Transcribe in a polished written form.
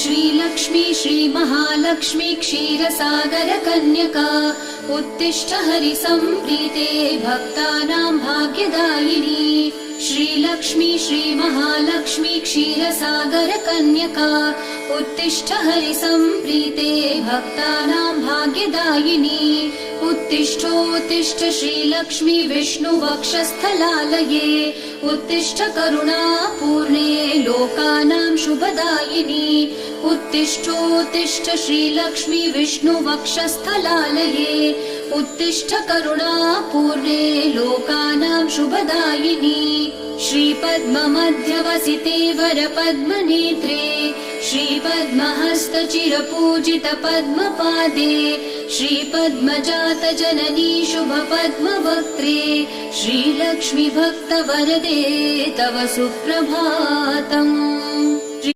श्रीलक्ष्मी श्रीमहालक्ष्मी क्षीरसागर कन्यका उत्तिष्ठ हरिसम्प्रीते भक्तानां भाग्यदायिनी श्रीलक्ष्मी श्रीमहालक्ष्मी क्षीरसागर कन्यका उत्तिष्ठ हरिसम्प्रीते भक्तानां भाग्यदायिनी उत्तिष्ठोत्तिष्ठ श्रीलक्ष्मी विष्णुवक्षस्थलालये उत्तिष्ठ करुणापूर्णे लोकानां शुभदायिनी उत्तिष्ठोत्तिष्ठ श्रीलक्ष्मी विष्णुवक्षस्थलालये उत्तिष्ठ करुणापूर्णे लोकानां शुभदायिनी श्रीपद्ममध्यवसिते वरपद्मनेत्रे श्रीपद्महस्तचिरपूजित पद्मपादे श्रीपद्मजातजननी शुभपद्मवक्त्रे श्रीलक्ष्मी भक्तवरदे तव सुप्रभातम्।